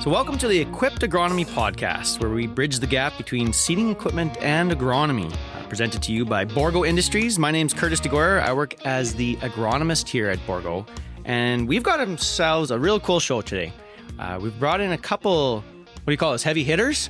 So welcome to the EQUIPPED Agronomy podcast, where we bridge the gap between seeding equipment and agronomy. Presented to you by Borgo Industries. My name's Curtis DeGuerre. I work as the agronomist here at Borgo, and we've got ourselves a real cool show today. We've brought in a couple, what do you call this, heavy hitters?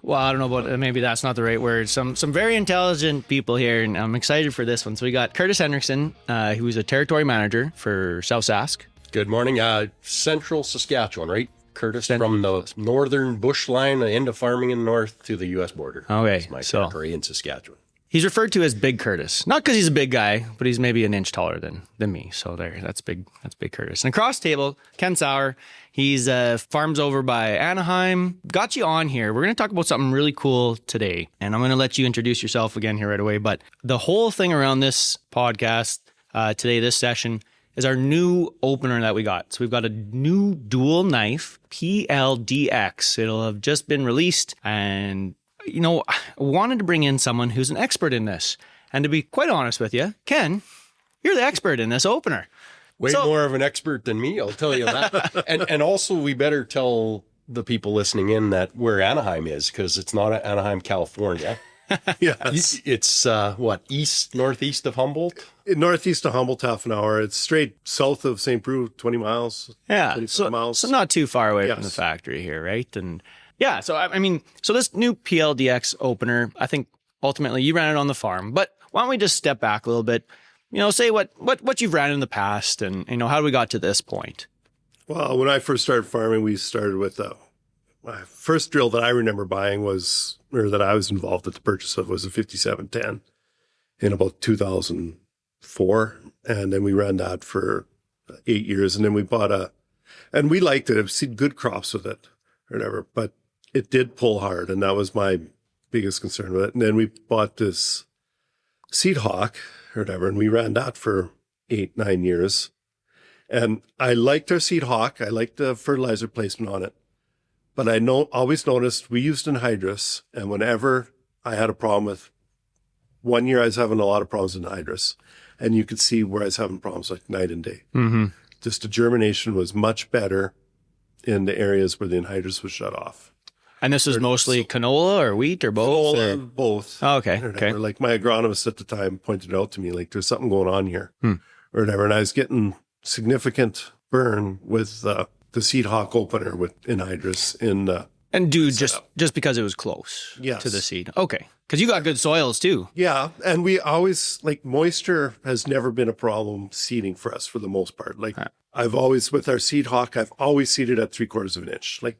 Well, I don't know about, maybe that's not the right word. Some very intelligent people here, and I'm excited for this one. So we got Curtis Heinrichsen, who's a territory manager for South Sask. Good morning. Central Saskatchewan, right? Curtis, from the northern bush line, the end of farming in the north to the U.S. border. Okay. That's my territory in Saskatchewan. He's referred to as Big Curtis. Not because he's a big guy, but he's maybe an inch taller than me. So there, that's Big Curtis. And across the table, Ken Sarauer. He's farms over by Anaheim. Got you on here. We're going to talk about something really cool today. And I'm going to let you introduce yourself again here right away. But the whole thing around this podcast today, this session, is our new opener that we got. So we've got a new dual knife, PLDX. It'll have just been released. And, you know, I wanted to bring in someone who's an expert in this. And to be quite honest with you, Ken, you're the expert in this opener. Way more of an expert than me, I'll tell you that. and also, we better tell the people listening in that where Anaheim is, because it's not Anaheim, California. Yes. It's northeast of Humboldt? Northeast of Humboldt, half an hour. It's straight south of St. Preux, 20 miles. Yeah, 25 miles. So not too far away from the factory here, right? And yeah, so I mean, so this new PLDX opener, I think ultimately you ran it on the farm, but why don't we just step back a little bit, you know, say what you've ran in the past and, you know, how we got to this point. Well, when I first started farming, we started with my first drill that I remember buying that I was involved at the purchase of was a 5710 in about 2004. And then we ran that for 8 years. And then we bought and we liked it. I've seen good crops with it or whatever, but it did pull hard. And that was my biggest concern with it. And then we bought this Seed Hawk or whatever, and we ran that for 8-9 years. And I liked our Seed Hawk. I liked the fertilizer placement on it. But I always noticed we used anhydrous, and whenever I had a problem with, one year I was having a lot of problems with anhydrous, and you could see where I was having problems like night and day. Mm-hmm. Just the germination was much better in the areas where the anhydrous was shut off. And this is mostly canola or wheat or both? Canola, both. Oh, okay. Like my agronomist at the time pointed out to me, like there's something going on here or whatever. And I was getting significant burn with the Seed Hawk opener with anhydrous in the just because it was close Yes. to the seed. Okay. Because you got good soils too. Yeah. And we always, like, moisture has never been a problem seeding for us for the most part. Like I've always, with our Seed Hawk, I've always seeded at 3/4 of an inch. Like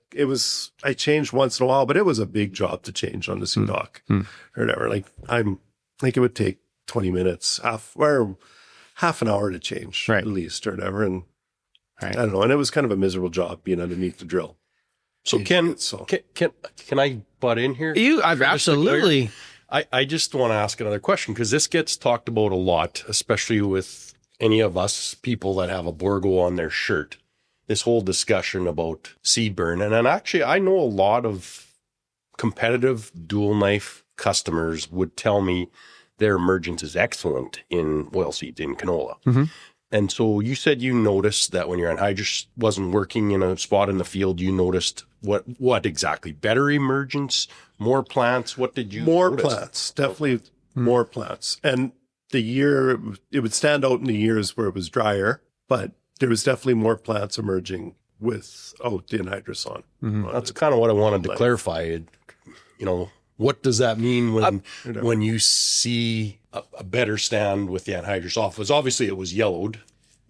I changed once in a while, but it was a big job to change on the Seed Hawk or whatever. Like it would take 20 minutes, half an hour to change at least or whatever. And I don't know. And it was kind of a miserable job being underneath the drill. So can I butt in here? Absolutely. I just want to ask another question, because this gets talked about a lot, especially with any of us people that have a Borgo on their shirt. This whole discussion about seed burn. And then actually, I know a lot of competitive dual knife customers would tell me their emergence is excellent in oilseeds, in canola. Mm-hmm. And so you said you noticed that when your anhydrous wasn't working in a spot in the field, you noticed what exactly? Better emergence, more plants? What did you notice? Plants, definitely more plants. And the year, it would stand out in the years where it was drier, but there was definitely more plants emerging without the anhydrous on. Mm-hmm. That's kind of what I wanted to clarify. You know, what does that mean when you see a better stand with the anhydrous off? Obviously it was yellowed.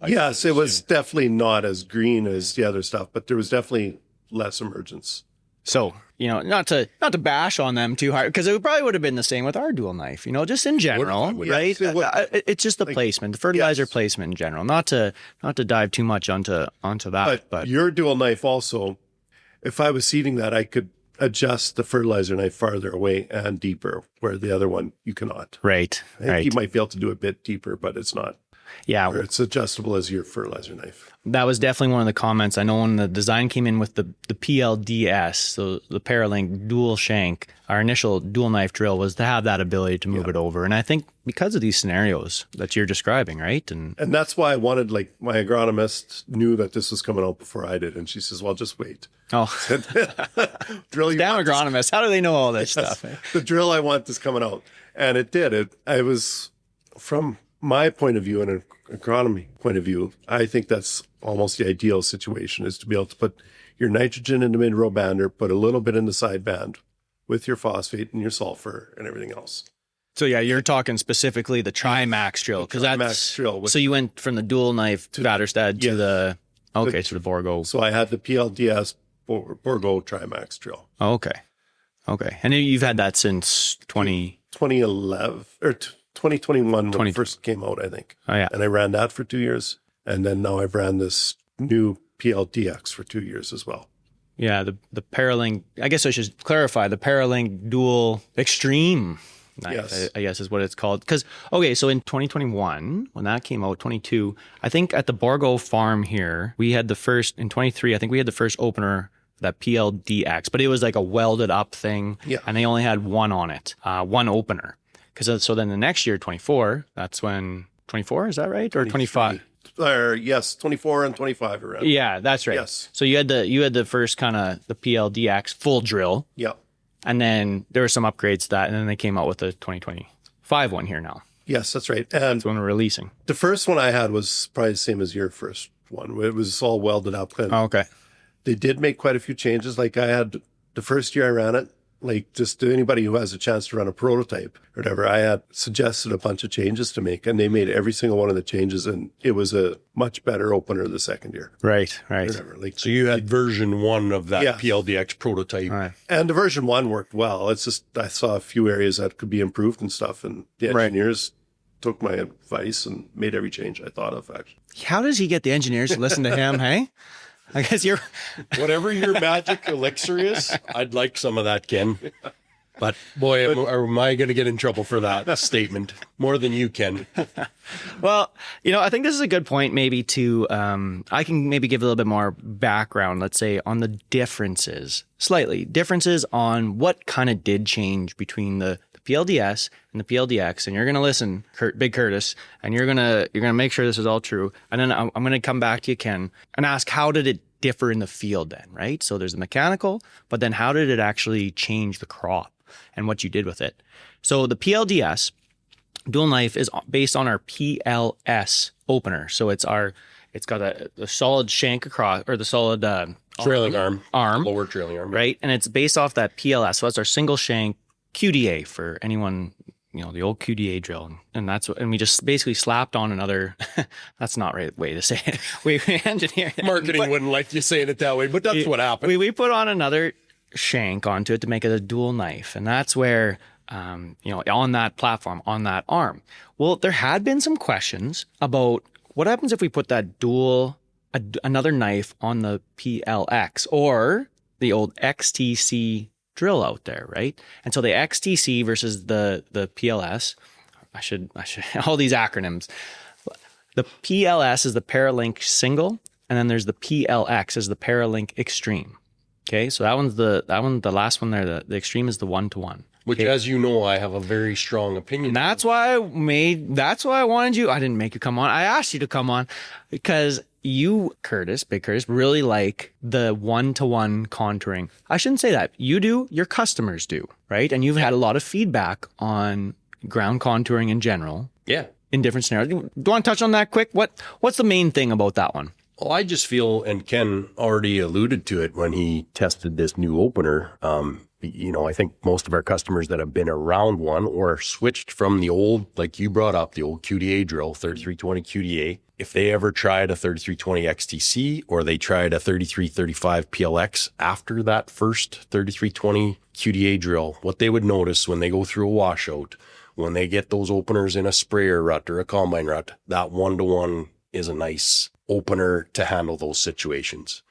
Yes, it was definitely not as green as the other stuff, but there was definitely less emergence. So, you know, not to bash on them too hard, because it probably would have been the same with our dual knife, you know, just in general, right? It's just the placement, the fertilizer placement in general, not to dive too much onto that. But your dual knife also, if I was seeding that, I could adjust the fertilizer knife farther away and deeper, where the other one you cannot. Right. I think you might be able to do a bit deeper, but it's not. Yeah, Or it's adjustable as your fertilizer knife. that was definitely one of the comments. I know when the design came in with the PLDS, so the ParaLink Dual Shank, our initial dual knife drill was to have that ability to move it over. And I think because of these scenarios that you're describing, right? And that's why I wanted, like, my agronomist knew that this was coming out before I did. And she says, well, just wait. oh, Drill you damn want agronomists, how do they know all this stuff? the drill I want is coming out. And it did. I was, from my point of view and an agronomy point of view, I think that's almost the ideal situation, is to be able to put your nitrogen in the mid-row bander, put a little bit in the side band with your phosphate and your sulfur and everything else. So yeah, you're talking specifically the Trimax drill, because that's Trimax drill. so you went from the dual knife to Batterstead to the to the Borgo. So I had the PLDS Borgo Trimax drill. Oh, okay, and you've had that since 2011 or 2021 when it first came out, I think. Oh yeah, and I ran that for 2 years, and then now I've ran this new PLDX for 2 years as well. yeah. The ParaLink. I guess I should clarify the ParaLink Dual Xtreme knife. Yes. I guess is what it's called. Because so in 2021 when that came out, 22, I think at the Borgo farm here we had the first. In 23, I think we had the first opener. That PLDX, but it was like a welded up thing, and they only had one on it, one opener. Because so then the next year, 24, that's when 24, is that right, or 25? Yes, 24 and 25 around. Yeah, that's right. Yes. So you had the first kind of the PLDX full drill, Yeah. and then there were some upgrades to that, and then they came out with the 2025 one here now. Yes, that's right. And That's when we're releasing. the first one I had was probably the same as your first one. It was all welded up. And Oh, okay. they did make quite a few changes. Like, I had the first year I ran it, like, just to anybody who has a chance to run a prototype or whatever, I had suggested a bunch of changes to make, and they made every single one of the changes, and it was a much better opener the second year. Right. Whatever. Like, So you had version 1 of that Yeah. PLDX prototype. All right. and the version 1 worked well. It's just I saw a few areas that could be improved and stuff, and the Right. engineers took my advice and made every change I thought of, actually. How does he get the engineers to listen to him? Hey, I guess you're. Whatever your magic elixir is, I'd like some of that, Ken. But boy, am I going to get in trouble for that statement more than you can. Well, I think this is a good point maybe to, I can maybe give a little bit more background, let's say, on the differences on what kind of did change between the PLDS and the PLDX. And you're going to listen, Big Curtis, and you're going to make sure this is all true. And then I'm going to come back to you, Ken, and ask, how did it differ in the field then, right? So there's the mechanical, but then how did it actually change the crop and what you did with it? So the PLDS dual knife is based on our PLS opener. So it's got a solid shank across, or the solid Trailing arm. lower trailing arm. right? And it's based off that PLS. So that's our single shank QDA for anyone, the old QDA drill. And and we just basically slapped on another, that's not the right way to say it. We engineered it. Marketing wouldn't like you saying it that way, but that's what happened. We put on another shank onto it to make it a dual knife. And that's where, on that platform, on that arm. Well, there had been some questions about what happens if we put that another knife on the PLX or the old XTC drill out there, right? And so the XTC versus the PLS, I should all these acronyms. The PLS is the ParaLink single, and then there's the PLX is the ParaLink Xtreme. Okay, so the last one there, the Xtreme is the 1-to-1. Which, as you know, I have a very strong opinion. And that's why I wanted you. I didn't make you come on. I asked you to come on because you, Big Curtis, really like the 1-to-1 contouring. I shouldn't say that. You do, your customers do, right? And you've had a lot of feedback on ground contouring in general. Yeah. In different scenarios. Do you want to touch on that quick? What's the main thing about that one? Well, I just feel, and Ken already alluded to it when he tested this new opener. I think most of our customers that have been around one or switched from the old, like you brought up, the old QDA drill, 3320 QDA, if they ever tried a 3320 XTC or they tried a 3335 PLX after that first 3320 QDA drill, what they would notice when they go through a washout, when they get those openers in a sprayer rut or a combine rut, that 1-to-1 is a nice opener to handle those situations.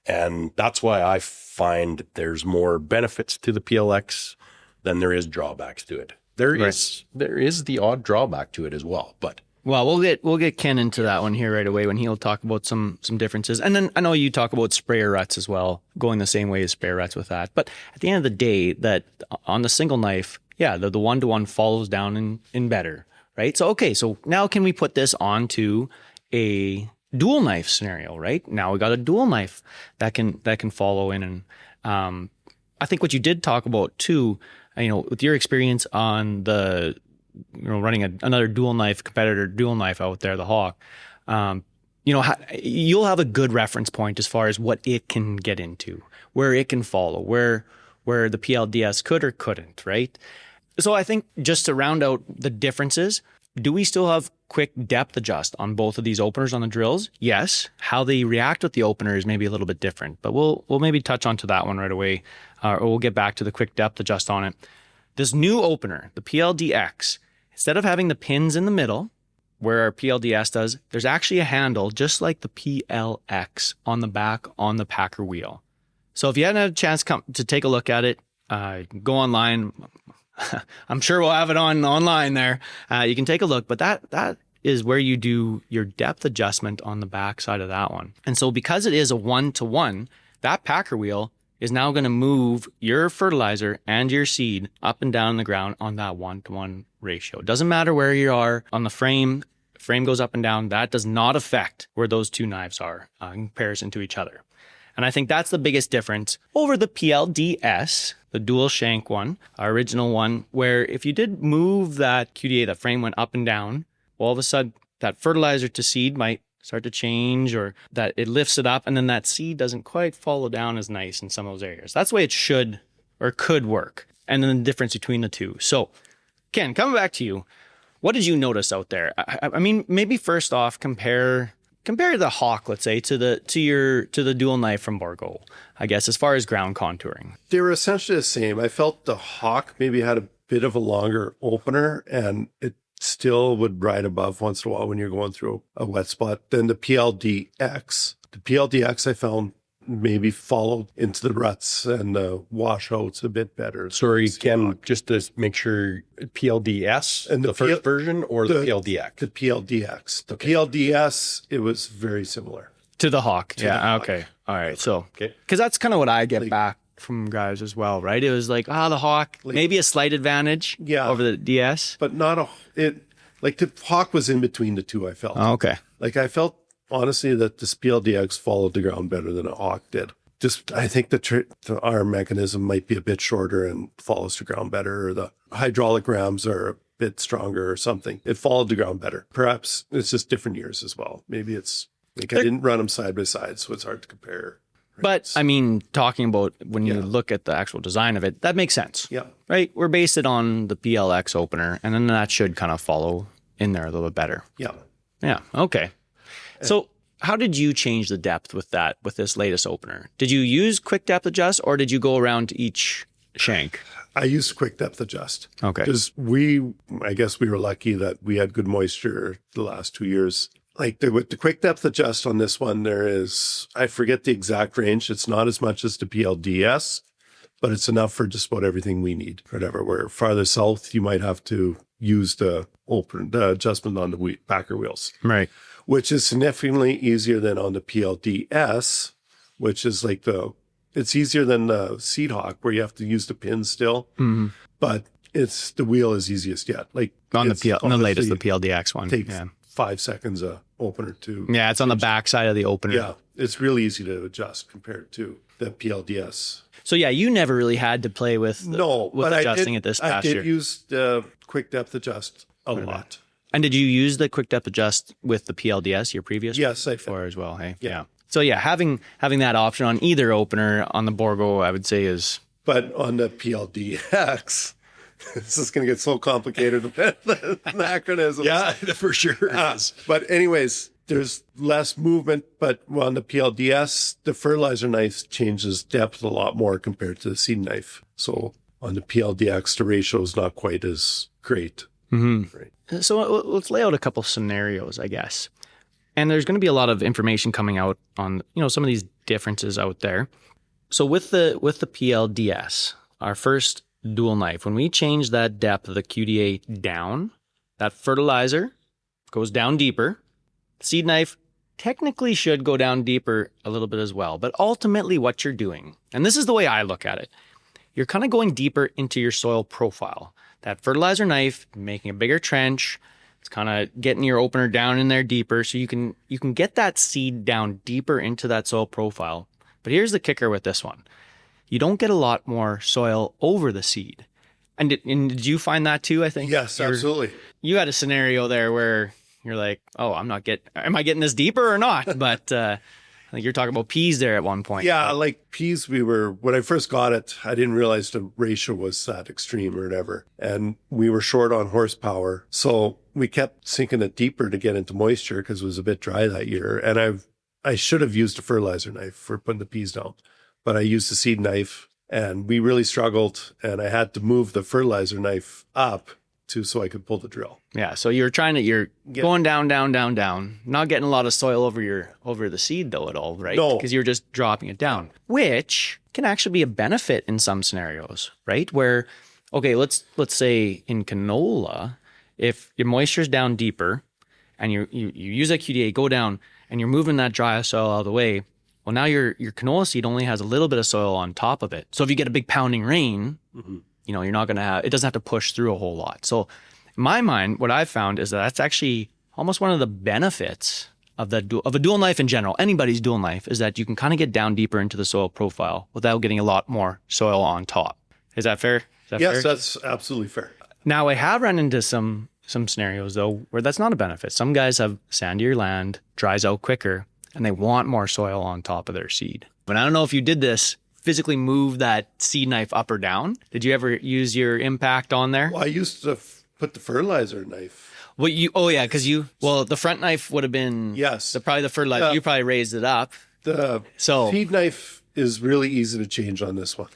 And that's why I find there's more benefits to the PLX than there is drawbacks to it. There is the odd drawback to it as well, but Well, we'll get Ken into that one here right away when he'll talk about some differences. And then I know you talk about sprayer ruts as well, going the same way as sprayer ruts with that. But at the end of the day, that on the single knife, yeah, the one-to-one follows down in better, right? So, okay, so now can we put this onto a dual knife scenario, right? Now we got a dual knife that can follow in. And I think what you did talk about too, with your experience on the running another dual knife competitor dual knife out there, the Hawk, you'll have a good reference point as far as what it can get into, where it can follow, where the PLDS could or couldn't, right? So I think just to round out the differences, do we still have quick depth adjust on both of these openers on the drills? Yes. How they react with the opener is maybe a little bit different, but we'll maybe touch onto that one right away, or we'll get back to the quick depth adjust on it. This new opener, the PLDX, instead of having the pins in the middle, where our PLDS does, there's actually a handle just like the PLX on the back on the Packer wheel. So if you hadn't had a chance to take a look at it, go online. I'm sure we'll have it online there. You can take a look, but that is where you do your depth adjustment on the back side of that one. And so because it is a 1-to-1, that Packer wheel is now going to move your fertilizer and your seed up and down the ground on that 1-to-1 ratio. It doesn't matter where you are on the frame. Frame goes up and down. That does not affect where those two knives are in comparison to each other. And I think that's the biggest difference over the PLDS, the dual shank one, our original one, where if you did move that QDA, that frame went up and down, all of a sudden that fertilizer to seed might start to change, or that it lifts it up and then that seed doesn't quite follow down as nice in some of those areas. That's the way it should or could work. And then the difference between the two. So Ken, coming back to you, what did you notice out there? I mean, maybe first off, compare the Hawk, let's say, to the dual knife from Borgo, I guess, as far as ground contouring. They were essentially the same. I felt the Hawk maybe had a bit of a longer opener, and it still would ride above once in a while when you're going through a wet spot. Then the PLDX I found maybe followed into the ruts and the washouts a bit better. Sorry, Ken, just to make sure, PLDS, and the first version, or the PLDX? The PLDX. The PLDS, it was very similar. To the Hawk. Okay. All right. So, because that's kind of what I get back from guys as well, right? It was like, the Hawk, maybe a slight advantage over the DS. But not the Hawk was in between the two, I felt. Oh, okay. Like I felt, honestly, that this PLDX followed the ground better than a Hawk did. Just, I think the arm mechanism might be a bit shorter and follows the ground better, or the hydraulic rams are a bit stronger or something. It followed the ground better. Perhaps it's just different years as well. Maybe it's like I didn't run them side by side, so it's hard to compare. Right? But I mean, talking about when you look at the actual design of it, that makes sense. Yeah. Right? We're based it on the PLX opener, and then that should kind of follow in there a little bit better. Yeah. Yeah. Okay. So how did you change the depth with this latest opener? Did you use quick depth adjust, or did you go around to each shank? I used quick depth adjust. Okay. Because I guess we were lucky that we had good moisture the last 2 years. Like with the quick depth adjust on this one, there is, I forget the exact range. It's not as much as the PLDS, but it's enough for just about everything we need. Whatever. Where farther south, you might have to use the adjustment on the backer wheels. Right. Which is significantly easier than on the PLDS, which is like it's easier than the Seed Hawk, where you have to use the pins still. Mm-hmm. But the wheel is easiest yet. Like on the latest, the PLDX one. Takes 5 seconds a opener to. Yeah, it's on the back side of the opener. Yeah, it's really easy to adjust compared to the PLDS. So yeah, you never really had to play with adjusting it this past year. I did use the quick depth adjust a lot. And did you use the quick depth adjust with the PLDS, your previous? Yes, I did. Before as well. Hey, yeah. So yeah, having that option on either opener on the Borgo, I would say is. But on the PLDX, this is going to get so complicated with the acronyms. Yeah, for sure. But anyways, there's less movement. But on the PLDS, the fertilizer knife changes depth a lot more compared to the seed knife. So on the PLDX, the ratio is not quite as great. Mm-hmm. Right. So let's lay out a couple scenarios, I guess. And there's going to be a lot of information coming out on, some of these differences out there. So with the PLDS, our first dual knife, when we change that depth of the QDA down, that fertilizer goes down deeper. Seed knife technically should go down deeper a little bit as well. But ultimately what you're doing, and this is the way I look at it, you're kind of going deeper into your soil profile. That fertilizer knife, making a bigger trench, it's kind of getting your opener down in there deeper so you can get that seed down deeper into that soil profile. But here's the kicker with this one. You don't get a lot more soil over the seed. And did you find that too? I think. Yes, absolutely. You had a scenario there where you're like, oh, am I getting this deeper or not? But I think you're talking about peas there at one point. Yeah, like peas, when I first got it, I didn't realize the ratio was that extreme or whatever. And we were short on horsepower. So we kept sinking it deeper to get into moisture because it was a bit dry that year. And I should have used a fertilizer knife for putting the peas down, but I used the seed knife and we really struggled. And I had to move the fertilizer knife up so I could pull the drill. Yeah. So you're going down, not getting a lot of soil over the seed though at all, right? No. Because you're just dropping it down, which can actually be a benefit in some scenarios, right? Where, okay, let's say in canola, if your moisture's down deeper and you use that QDA, go down and you're moving that dry soil out of the way, well, now your canola seed only has a little bit of soil on top of it. So if you get a big pounding rain, you're not going to have, it doesn't have to push through a whole lot. So in my mind, what I've found is that's actually almost one of the benefits of a dual knife in general, anybody's dual knife, is that you can kind of get down deeper into the soil profile without getting a lot more soil on top. Is that fair? Yes, that's absolutely fair. Now I have run into some scenarios though, where that's not a benefit. Some guys have sandier land, dries out quicker, and they want more soil on top of their seed. But I don't know if you did this, physically move that seed knife up or down. Did you ever use your impact on there? Well, I used to put the fertilizer knife. Well, the front knife would have been, probably the fertilizer, you probably raised it up. The seed knife is really easy to change on this one.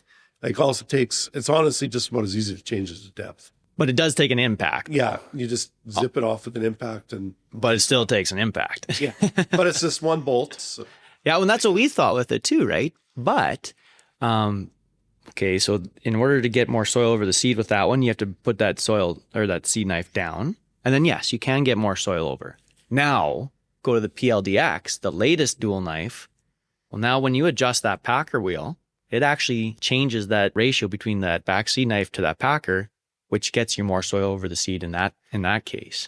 Like it's honestly just about as easy to change as the depth. But it does take an impact. Yeah, you just zip it off with an impact But it still takes an impact. Yeah, but it's just one bolt. So. Yeah, well, that's what we thought with it too, right? But, okay, so in order to get more soil over the seed with that one, you have to put that soil or that seed knife down. And then yes, you can get more soil over. Now, go to the PLDX, the latest dual knife. Well, now when you adjust that packer wheel, it actually changes that ratio between that back seed knife to that packer, which gets you more soil over the seed in that case,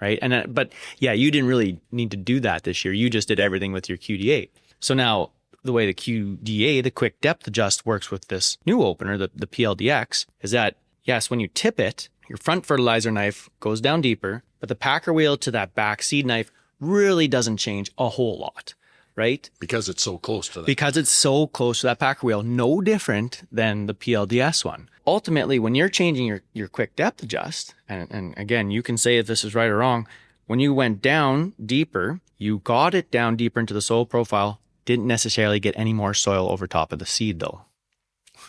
right? And but yeah, you didn't really need to do that this year. You just did everything with your QD8. So now the way the QDA, the quick depth adjust, works with this new opener, the PLDX, is that yes, when you tip it, your front fertilizer knife goes down deeper, but the packer wheel to that back seed knife really doesn't change a whole lot, right? Because it's so close to that. Because it's so close to that packer wheel, no different than the PLDS one. Ultimately, when you're changing your quick depth adjust, and again, you can say if this is right or wrong, when you went down deeper, you got it down deeper into the soil profile, didn't necessarily get any more soil over top of the seed though.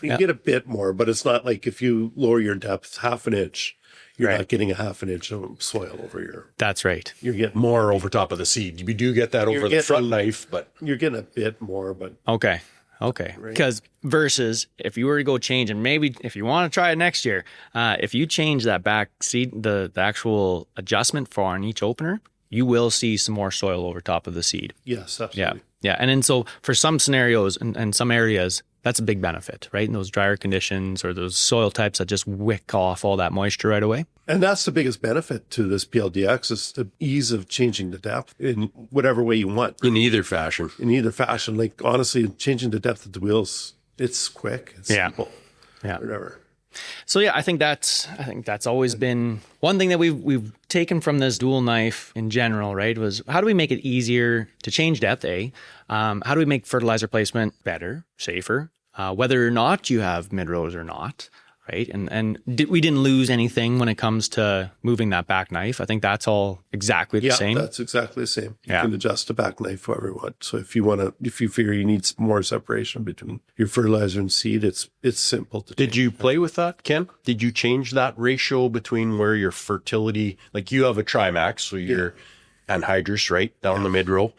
You get a bit more, but it's not like if you lower your depth half an inch, you're not getting a half an inch of soil over your... That's right. You're getting more over top of the seed. You do get that over the front knife, but... You're getting a bit more, but... Okay. Because versus if you were to go change, and maybe if you want to try it next year, if you change that back seed, the actual adjustment for on each opener, you will see some more soil over top of the seed. Yes, absolutely. Yeah. And then so for some scenarios and some areas, that's a big benefit, right? In those drier conditions or those soil types that just wick off all that moisture right away. And that's the biggest benefit to this PLDX is the ease of changing the depth in whatever way you want. In either fashion. Like honestly, changing the depth of the wheels, it's quick. It's simple. Yeah. Whatever. So yeah, I think that's always been one thing that we've taken from this dual knife in general, right? Was how do we make it easier to change depth? How do we make fertilizer placement better, safer, whether or not you have mid-rows or not, right? And we didn't lose anything when it comes to moving that back knife. I think that's all exactly the same. Yeah, that's exactly the same. You can adjust the back knife however you want. So if you figure you need more separation between your fertilizer and seed, it's simple to change. Did you play with that, Ken? Did you change that ratio between where your fertility, like you have a Trimax, so you're anhydrous, right, down the mid row.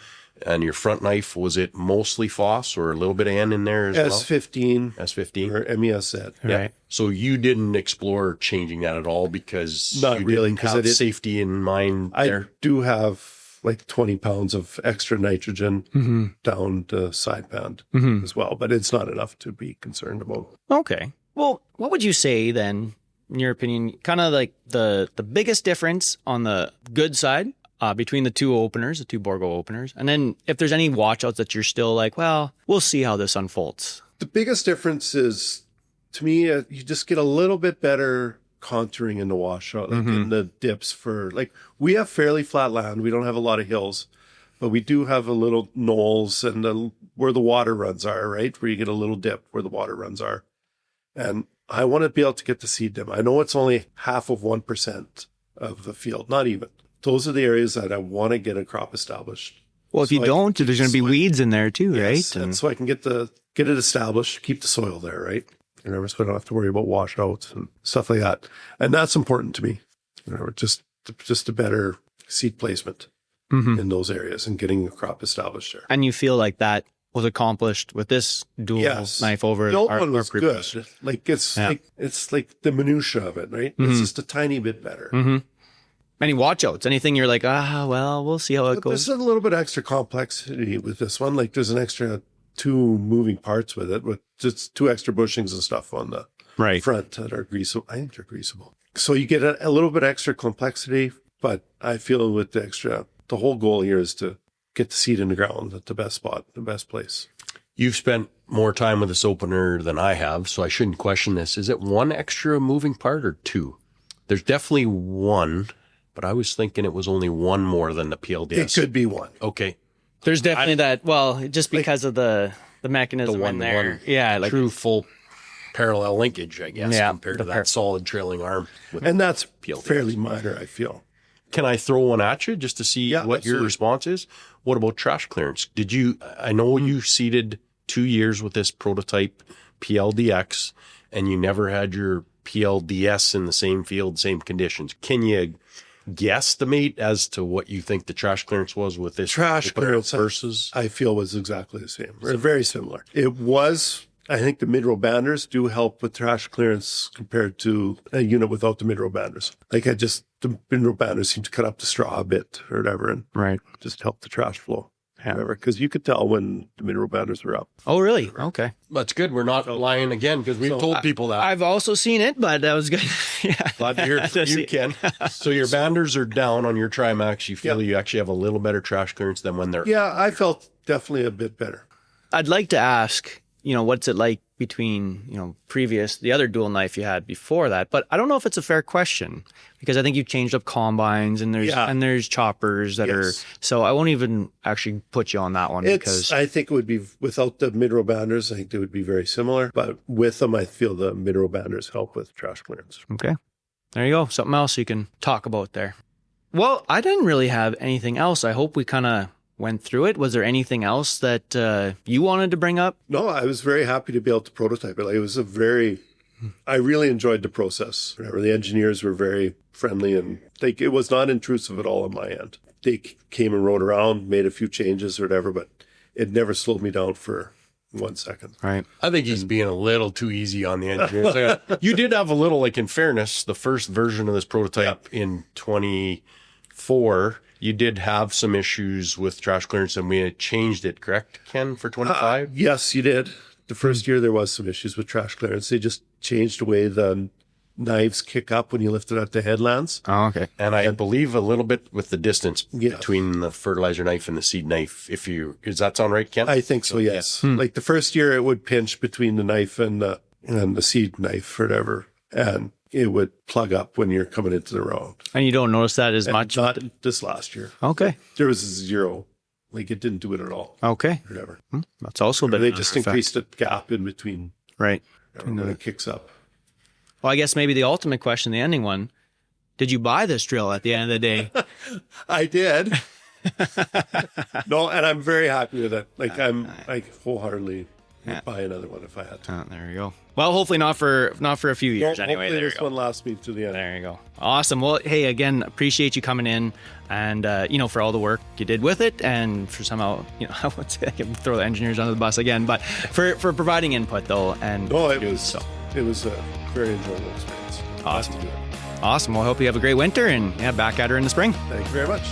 And your front knife, was it mostly FOSS or a little bit of N in there as well? S15 S15 or MESZ. Yeah. Right. So you didn't explore changing that at all because Not you really, didn't 'cause have safety in mind I there? do have like 20 pounds of extra nitrogen down the sideband as well, but it's not enough to be concerned about. Okay. Well, what would you say then, in your opinion, kind of like the biggest difference on the good side between the two openers, the two Borgo openers, and then if there's any watchouts that you're still like, well, we'll see how this unfolds. The biggest difference is, to me, you just get a little bit better contouring in the washout, like in the dips for, like, we have fairly flat land. We don't have a lot of hills, but we do have a little knolls and where the water runs are, right? Where you get a little dip where the water runs are. And I want to be able to get the seed dim. I know it's only half of 1% of the field, not even. Those are the areas that I want to get a crop established. Well, if you don't, there's going to be weeds in there too, Yes, right? and so I can get it established, keep the soil there, right? So I don't have to worry about washouts and stuff like that. And that's important to me. Just a better seed placement in those areas and getting a crop established there. And you feel like that was accomplished with this dual knife over the old our one was previous. good. Like it's like the minutia of it, right? It's just a tiny bit better. Any watchouts? Anything you're like, well, we'll see how it But goes. there's a little bit extra complexity with this one. Like there's an extra 2 moving parts with it, with just 2 extra bushings and stuff on the front that are greasable. I think they're greasable. So you get a little bit extra complexity, but I feel with the whole goal here is to get the seed in the ground at the best spot, the best place. You've spent more time with this opener than I have, so I shouldn't question this. Is it 1 extra moving part or 2? There's definitely 1, but I was thinking it was only 1 more than the PLDS. It could be 1. Okay. There's definitely that. Well, just because of the mechanism The in there. one-to-one. Yeah, like True full parallel linkage, I guess, Yeah, compared to that solid trailing arm. With And that's PLDX. fairly minor, I feel. Can I throw one at you just to see what your absolutely. response is? What about trash clearance? I know you seeded 2 years with this prototype PLDX and you never had your PLDS in the same field, same conditions. Can you guesstimate as to what you think the trash clearance was with this Trash clearance versus? I feel was exactly the same. Or very similar. It was, I think the mid-row banders do help with trash clearance compared to a unit without the mid-row banders. Like the mid-row banders seem to cut up the straw a bit or whatever and just help the trash flow. However, because you could tell when the mid-row banders were up. Oh, really? Okay. That's good. We're not lying again because we've told people that. I've also seen it, but that was good. Yeah. Glad to hear you, Ken. So your banders are down on your Trimax. You feel you actually have a little better trash clearance than when they're... Yeah, I felt definitely a bit better. I'd like to ask, what's it like between, the other dual knife you had before that, but I don't know if it's a fair question because I think you've changed up combines and there's choppers that are, so I won't even actually put you on that one because I think it would be, without the mid-row banders, I think they would be very similar, but with them, I feel the mid-row banders help with trash clearance. Okay. There you go. Something else you can talk about there. Well, I didn't really have anything else. I hope we kind of went through it. Was there anything else that you wanted to bring up? No, I was very happy to be able to prototype it. Like, it was I really enjoyed the process. Whatever. The engineers were very friendly and it was not intrusive at all on my end. They came and rode around, made a few changes or whatever, but it never slowed me down for 1 second. Right. I think he's being a little too easy on the engineers. You did have a little, like in fairness, the first version of this prototype in 24, you did have some issues with trash clearance and we had changed it, correct, Ken, for 25? Yes, you did. The first year there was some issues with trash clearance. They just changed the way the knives kick up when you lift it at the headlands. Oh, okay. And I believe a little bit with the distance between the fertilizer knife and the seed knife. Does that sound right, Ken? I think so, yes. Like the first year it would pinch between the knife and the seed knife or whatever. And it would plug up when you're coming into the round. And you don't notice that as much? Not this last year. Okay. There was a 0. Like it didn't do it at all. Okay. Whatever. That's also a bit. They just increased the gap in between. Right. When it kicks up. Well, I guess maybe the ultimate question, the ending one, did you buy this drill at the end of the day? I did. No, and I'm very happy with it. Like I wholeheartedly I'd buy another one if I had to. There you go. Well, hopefully not for a few years anyway. Hopefully There this you go. one lasts me to the end. There you go. Awesome. Well, hey, again, appreciate you coming in and, for all the work you did with it and for somehow, I would say I can throw the engineers under the bus again, but for providing input though. And it was a very enjoyable experience. Awesome. Glad to do it. Awesome. Well, I hope you have a great winter and back at her in the spring. Thank you very much.